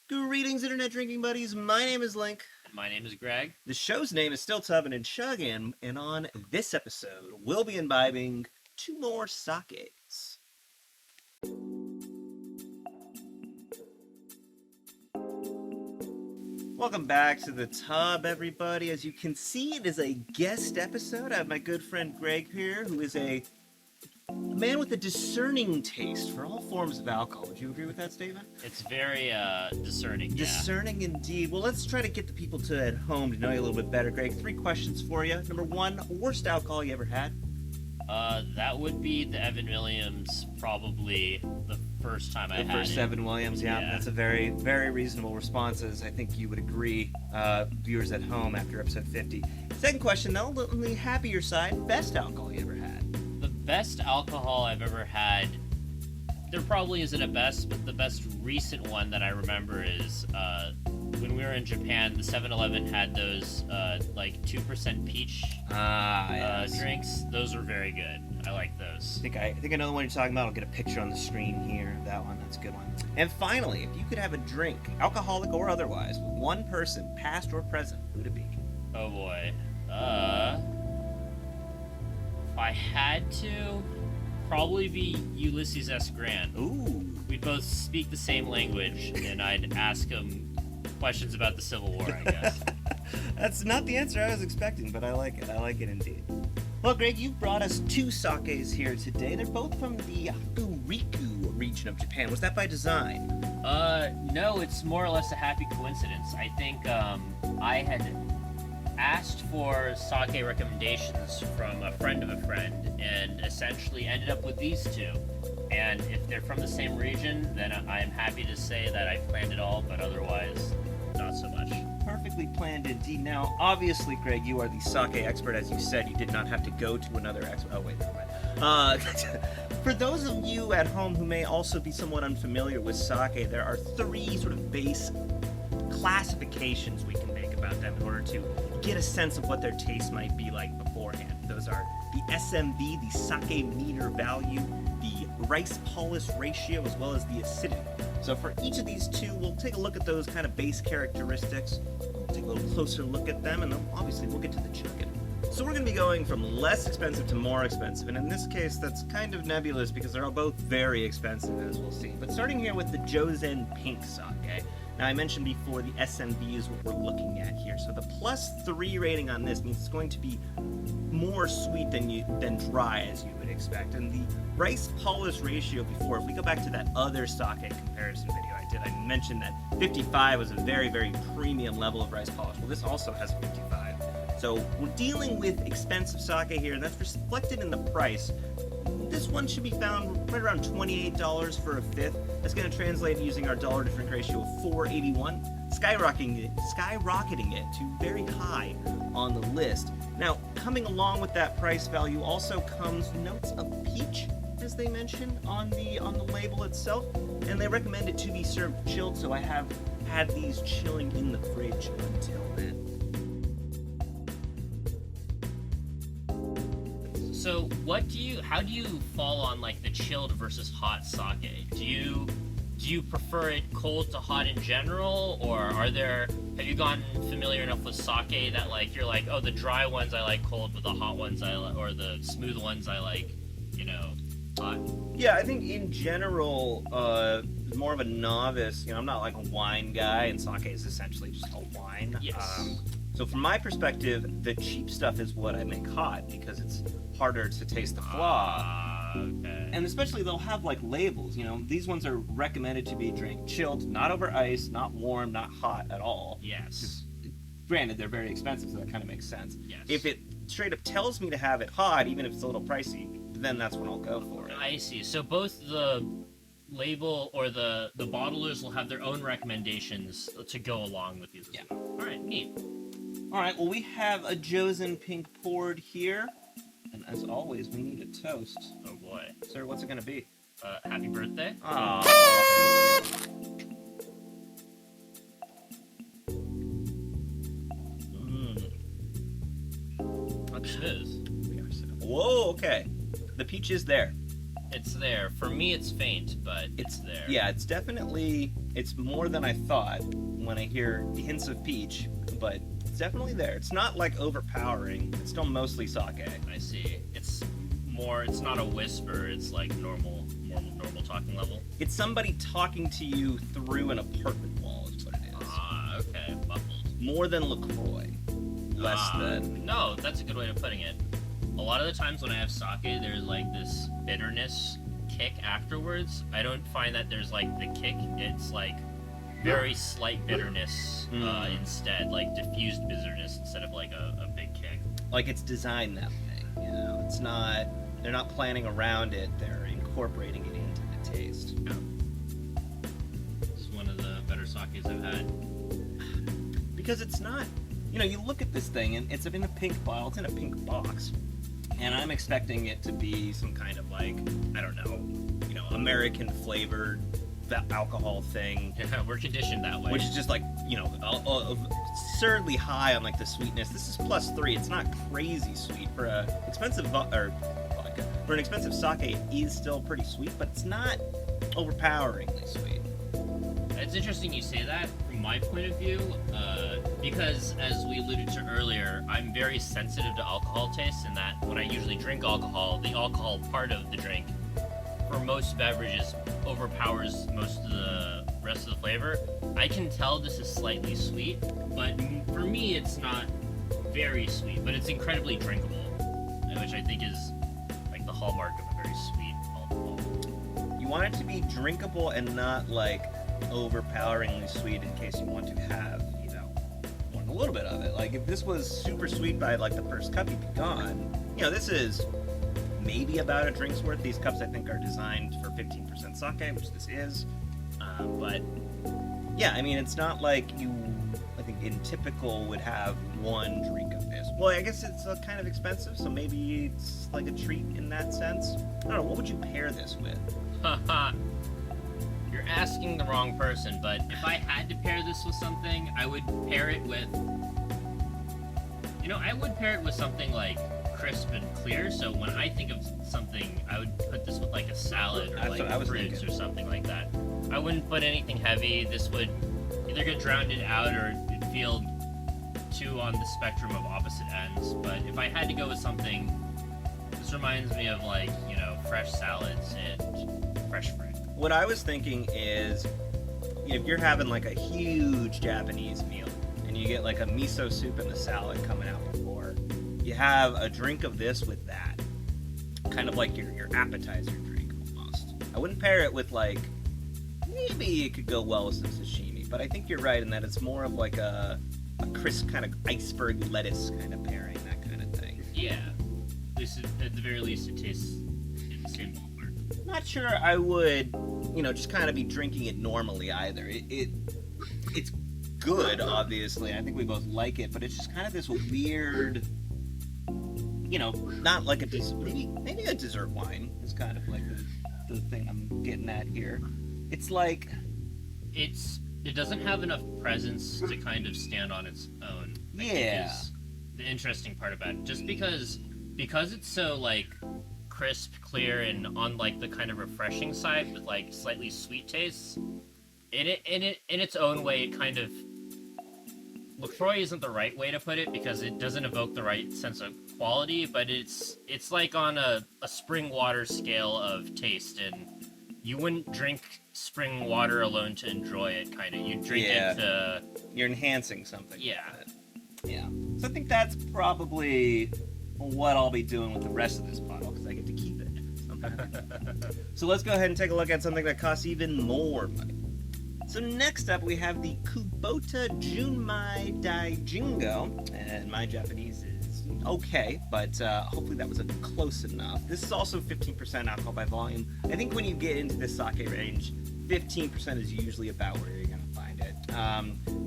Greetings, Internet Drinking Buddies. My name is Link. And my name is Greg. The show's name is still Tubbin and Chugging, and on this episode, we'll be imbibing 2 more sakes. Welcome back to the tub, everybody. As you can see, it is a guest episode. I have my good friend Greg here, who is a man with a discerning taste for all forms of alcohol. Would you agree with that statement? It's very discerning. Discerning indeed. Well, let's try to get the people at home to know you a little bit better, Greg. 3 questions for you. Number 1, worst alcohol you ever had? That would be the Evan Williams, probably the first time I had it. The first Evan Williams, yeah. That's a very, very reasonable response, as I think you would agree, viewers at home after episode 50. Second question, though, on the happier side, best alcohol you ever had? The best alcohol I've ever had, there probably isn't a best, but the best recent one that I remember is when we were in Japan, the 7-Eleven had those like 2% peach drinks. Those were very good. I like those. I think I know the one you're talking about. I'll get a picture on the screen here of that one. That's a good one. And finally, if you could have a drink, alcoholic or otherwise, with one person, past or present, who'd it be? Oh boy. If I had to, probably be Ulysses S. Grant. Ooh. We'd both speak the same language, and I'd ask him questions about the Civil War, I guess. That's not the answer I was expecting, but I like it. I like it indeed. Well, Greg, you've brought us 2 sakes here today. They're both from the Hokuriku region of Japan. Was that by design? No, it's more or less a happy coincidence. I think I had asked for sake recommendations from a friend of a friend, and essentially ended up with these 2. And if they're from the same region, then I'm happy to say that I planned it all, but otherwise, not so much. Perfectly planned indeed. Now, obviously, Greg, you are the sake expert. As you said, you did not have to go to another expert. Oh, wait, never mind. For those of you at home who may also be somewhat unfamiliar with sake, there are 3 sort of base classifications we can make about them in order to get a sense of what their taste might be like beforehand. Those are the SMV, the sake meter value, the rice polish ratio, as well as the acidity. So for each of these 2, we'll take a look at those kind of base characteristics, we'll take a little closer look at them, and then obviously we'll get to the chugging. So we're going to be going from less expensive to more expensive, and in this case that's kind of nebulous because they're all both very expensive, as we'll see. But starting here with the Jozen pink sake. Now, I mentioned before the SMV is what we're looking at here. So the +3 rating on this means it's going to be more sweet than dry, as you would expect. And the rice polish ratio before, if we go back to that other sake comparison video I did, I mentioned that 55 was a very, very premium level of rice polish. Well, this also has 55. So we're dealing with expensive sake here, and that's reflected in the price. This one should be found right around $28 for a 5th. That's going to translate using our dollar to drink ratio of 4.81, skyrocketing it to very high on the list. Now, coming along with that price value also comes notes of peach, as they mention on the label itself, and they recommend it to be served chilled, so I have had these chilling in the fridge until then. So how do you fall on like the chilled versus hot sake? Do you prefer it cold to hot in general, or have you gotten familiar enough with sake that like you're like, oh, the dry ones I like cold, but the hot ones I like, or the smooth ones I like, hot? Yeah, I think in general, more of a novice, I'm not like a wine guy, and sake is essentially just a wine. Yes. So from my perspective, the cheap stuff is what I make hot because it's harder to taste the flaw. Okay. And especially they'll have like labels, these ones are recommended to be drank chilled, not over ice, not warm, not hot at all. Yes. Granted, they're very expensive, so that kind of makes sense. Yes. If it straight up tells me to have it hot, even if it's a little pricey, then that's when I'll go for it. I see. So both the label or the bottlers will have their own recommendations to go along with these. Yeah. All right, neat. All right, well, we have a Jozen pink poured here. And as always, we need a toast. Oh boy. Sir, what's it going to be? Happy birthday. Aww. That's smooth. Whoa, okay. The peach is there. It's there. For me, it's faint, but it's there. Yeah, it's more than I thought when I hear hints of peach, but it's definitely there. It's not like overpowering. It's still mostly sake. I see. It's not a whisper. It's like normal talking level. It's somebody talking to you through an apartment wall is what it is. Ah, okay. Muffled. More than LaCroix. Less than... No, that's a good way of putting it. A lot of the times when I have sake, there's like this bitterness kick afterwards. I don't find that there's like the kick. It's like very slight bitterness instead, like diffused bitterness instead of like a big kick. Like it's designed that way, you know? It's not... They're not planning around it. They're incorporating it into the taste. Yeah. This is one of the better sakes I've had. Because it's not... You know, you look at this thing, and it's in a pink bottle. It's in a pink box. And I'm expecting it to be some kind of like, I don't know, American flavored alcohol thing. Yeah, we're conditioned that way. Which is just like, absurdly high on like the sweetness. This is +3. It's not crazy sweet for a expensive vodka. For an expensive sake, it is still pretty sweet, but it's not overpoweringly sweet. It's interesting you say that from my point of view, because as we alluded to earlier, I'm very sensitive to alcohol taste in that when I usually drink alcohol, the alcohol part of the drink for most beverages overpowers most of the rest of the flavor. I can tell this is slightly sweet, but for me it's not very sweet, but it's incredibly drinkable, which I think is like the hallmark of a very sweet alcohol. You want it to be drinkable and not like overpoweringly sweet in case you want to have, more than a little bit of it. Like if this was super sweet by like the first cup, you'd be gone. This is maybe about a drink's worth. These cups I think are designed for 15% sake, which this is. But yeah, I mean, it's not like I think in typical would have one drink of this. Well, I guess it's kind of expensive, so maybe it's like a treat in that sense. I don't know, what would you pair this with? Haha. You're asking the wrong person, but if I had to pair this with something, I would pair it with... something like crisp and clear, so when I think of something, I would put this with like a salad or like fruits or something like that. I wouldn't put anything heavy. This would either get drowned out or it'd feel too on the spectrum of opposite ends, but if I had to go with something, this reminds me of like, fresh salads and fresh fruit. What I was thinking is, if you're having like a huge Japanese meal and you get like a miso soup and the salad coming out before, you have a drink of this with that. Kind of like your appetizer drink almost. I wouldn't pair it with like, maybe it could go well with some sashimi, but I think you're right in that it's more of like a crisp kind of iceberg lettuce kind of pairing, that kind of thing. Yeah. At the very least, it tastes in the same ballpark. Not sure I would, just kind of be drinking it normally either. It's good, obviously. I think we both like it, but it's just kind of this weird, not like a maybe a dessert wine is kind of like the thing I'm getting at here. It's like it doesn't have enough presence to kind of stand on its own. I think is the interesting part about it. Just because it's so like crisp, clear, and on like the kind of refreshing side with like slightly sweet tastes. In its own way, it kind of... LaCroix isn't the right way to put it because it doesn't evoke the right sense of quality, but it's like on a spring water scale of taste, and you wouldn't drink spring water alone to enjoy it, kind of. You drink it to... You're enhancing something. Yeah. Yeah. So I think that's probably what I'll be doing with the rest of this bottle, because I get to keep it. So let's go ahead and take a look at something that costs even more money. So next up, we have the Kubota Junmai Daijingo, and my Japanese is okay, but hopefully that was close enough. This is also 15% alcohol by volume. I think when you get into this sake range, 15% is usually about where you're going to find it.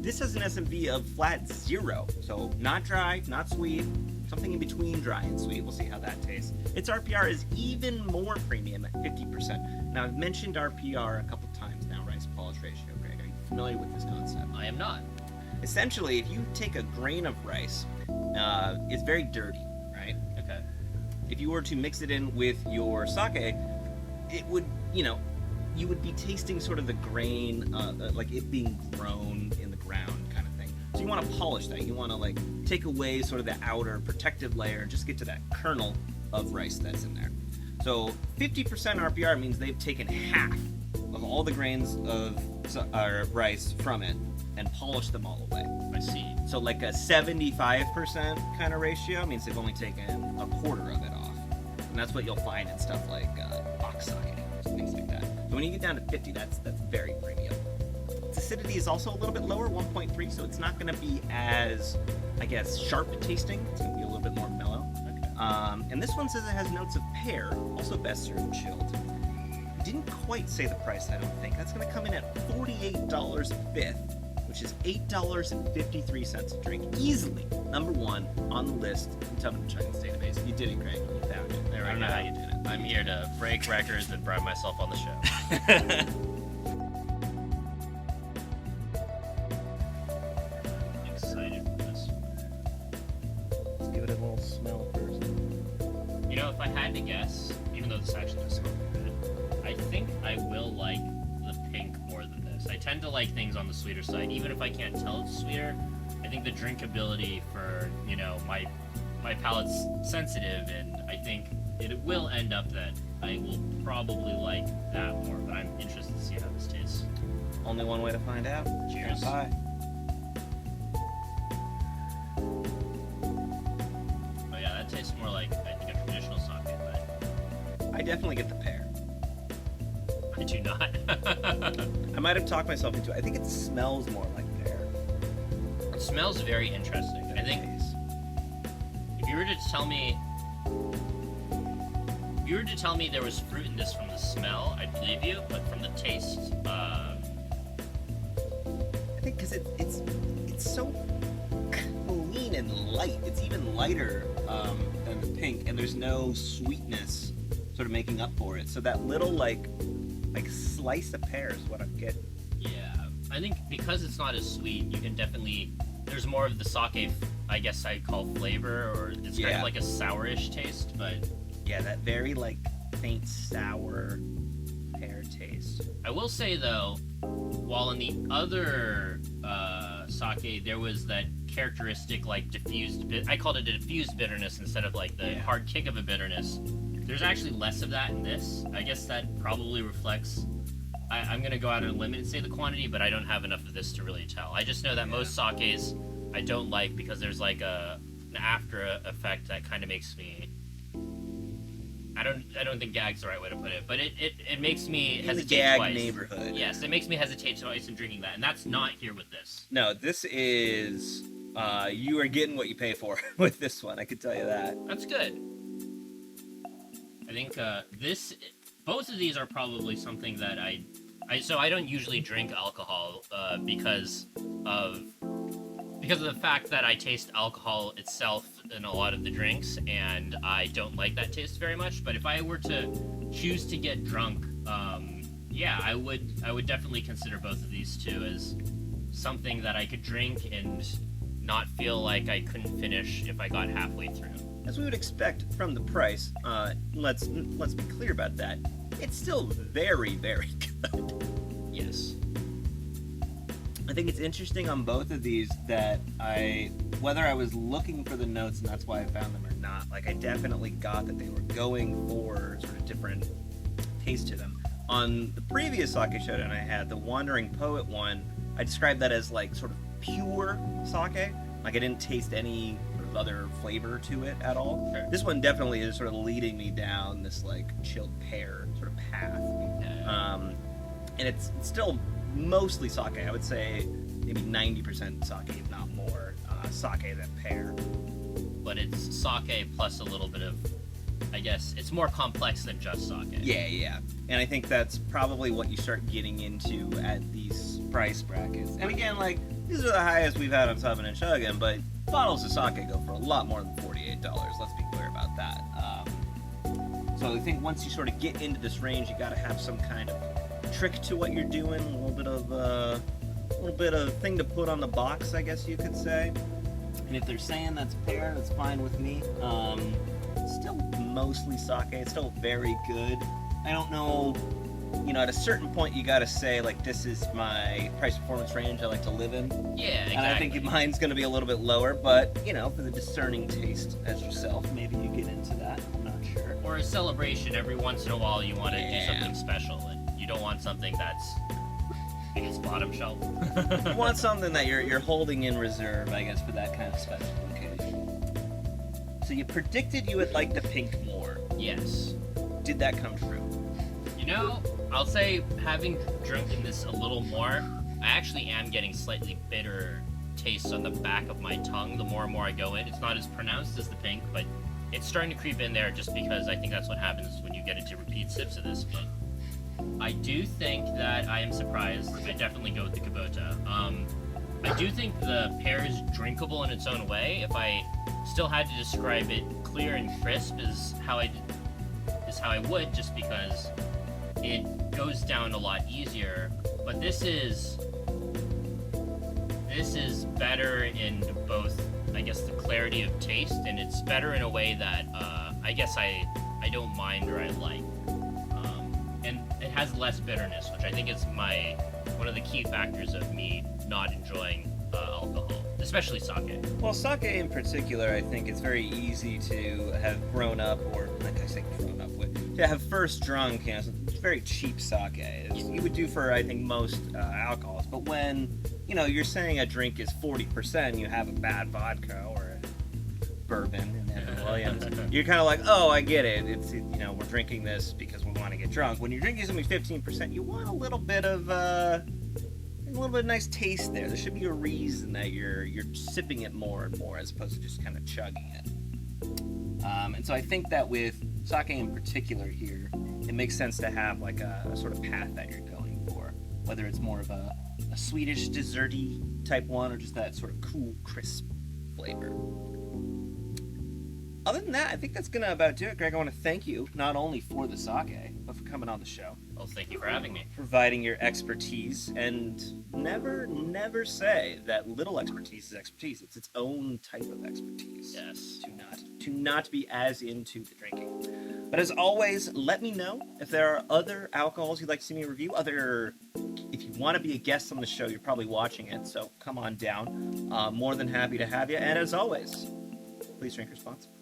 This has an SMV of flat 0, so not dry, not sweet, something in between dry and sweet. We'll see how that tastes. Its RPR is even more premium at 50%. Now, I've mentioned RPR a couple times now, rice polish ratio. Greg, are you familiar with this concept? I am not. Essentially, if you take a grain of rice, it's very dirty, right? Okay. If you were to mix it in with your sake, it would, you would be tasting sort of the grain, like it being grown in the ground kind of thing. So you want to polish that. You want to like take away sort of the outer protective layer and just get to that kernel of rice that's in there. So 50% RPR means they've taken half of all the grains of rice from it and polished them all away. I see. So like a 75% kind of ratio means they've only taken a quarter of it off. And that's what you'll find in stuff like box sake, things like that. So when you get down to 50, that's very premium. Its acidity is also a little bit lower, 1.3, so it's not going to be as, I guess, sharp tasting. It's going to be a little bit more mellow. Okay. And this one says it has notes of pear, also best served chilled. Didn't quite say the price, I don't think. That's going to come in at $48 a fifth, which is $8.53 a drink. Easily number one on the list in Tubman Chugging's database. You did it, Greg. You found it. There I don't know how you did it. I'm here to break records and pride myself on the show. I'm excited for this. Let's give it a little smell first. If I had to guess, even though this actually does smell good, I think I will like the pink more than this. I tend to like things on the sweeter side, even if I can't tell it's sweeter. I think the drinkability for, my palate's sensitive, and I think it will end up that I will probably like that more, but I'm interested to see how this tastes. Only one way to find out. Cheers. Bye. Oh yeah, that tastes more like, I think, a traditional sake, but I definitely get the pear. I do not. I might have talked myself into it. I think it smells more like pear. It smells very interesting. I think if you were to tell me there was fruit in this from the smell, I'd believe you, but from the taste, I think because it's so clean and light. It's even lighter than the pink, and there's no sweetness sort of making up for it. So that little like slice of pear is what I'm getting. yeah, I think because it's not as sweet, you can definitely, there's more of the sake, I guess I'd call flavor, or it's kind of like a sourish taste, but yeah, that very like faint sour pear taste. I will say though, while in the other sake there was that characteristic like I called it a diffused bitterness instead of like the hard kick of a bitterness. There's actually less of that in this. I guess that probably reflects. I'm gonna go out on a limb and say the quantity, but I don't have enough of this to really tell. I just know that most sakes I don't like because there's like an after effect that kind of makes me. I don't think gag's the right way to put it, but it makes me hesitate in the gag twice. neighborhood. Yes, it makes me hesitate twice in drinking that, and that's not here with this. No, this is you are getting what you pay for with this one. I can tell you that. That's good. I think both of these are probably something that so I don't usually drink alcohol because of the fact that I taste alcohol itself in a lot of the drinks, and I don't like that taste very much. But if I were to choose to get drunk, I would definitely consider both of these two as something that I could drink and not feel like I couldn't finish if I got halfway through. As we would expect from the price, let's be clear about that. It's still very, very good. Yes. I think it's interesting on both of these that whether I was looking for the notes and that's why I found them or not, like I definitely got that they were going for sort of different taste to them. On the previous sake showdown I had, the Wandering Poet one, I described that as like sort of pure sake. Like I didn't taste any sort of other flavor to it at all. Sure. This one definitely is sort of leading me down this like chilled pear sort of path. And it's still mostly sake. I would say maybe 90% sake, if not more, sake than pear. But it's sake plus a little bit of, I guess, it's more complex than just sake. Yeah. And I think that's probably what you start getting into at these price brackets. And again, like, these are the highest we've had on Tubman and Chugging, but bottles of sake go for a lot more than $48. Let's be clear about that. So I think once you sort of get into this range, you got to have some kind of trick to what you're doing, a little bit of thing to put on the box, I guess you could say. And if they're saying that's pear, that's fine with me. It's still mostly sake. It's still very good. I don't know, at a certain point you gotta say, like, this is my price performance range I like to live in. Yeah, exactly. And I think mine's gonna be a little bit lower, but, for the discerning taste as yourself, maybe you get into that. I'm not sure. Or a celebration every once in a while, you want to do something special, and you don't want something that's, I guess, bottom shelf. You want something that you're holding in reserve, I guess, for that kind of special occasion. So you predicted you would like the pink more. Yes. Did that come true? I'll say, having drinking this a little more, I actually am getting slightly bitter tastes on the back of my tongue the more and more I go in. It's not as pronounced as the pink, but it's starting to creep in there just because I think that's what happens when you get into repeat sips of this. But I do think that I am surprised. I definitely go with the Kubota. I do think the pear is drinkable in its own way. If I still had to describe it, clear and crisp is how I would, just because it goes down a lot easier. But this is better in both, I guess, the clarity of taste, and it's better in a way that I guess I don't mind or I like. And it has less bitterness, which I think is one of the key factors of me not enjoying alcohol, especially sake. Well, sake in particular, I think it's very easy to have grown up, or like I say grown up with, to have first drunk, it's very cheap sake. You would do for, I think, most alcohols. But when, you're saying a drink is 40%, you have a bad vodka or a bourbon in Evan Williams, you're kind of like, oh, I get it. We're drinking this because we want to get drunk. When you're drinking something 15%, you want a little bit of nice taste there. There should be a reason that you're sipping it more and more as opposed to just kind of chugging it. And so I think that with sake in particular here, it makes sense to have like a sort of path that you're going for, whether it's more of a Swedish desserty type one or just that sort of cool, crisp flavor. Other than that, I think that's gonna about do it. Greg, I want to thank you not only for the sake, but for coming on the show. Well, thank you for having me. Providing your expertise, and never say that little expertise is expertise. It's its own type of expertise. Yes. To not be as into the drinking. But as always, let me know if there are other alcohols you'd like to see me review. If you want to be a guest on the show, you're probably watching it, so come on down. More than happy to have you. And as always, please drink responsibly.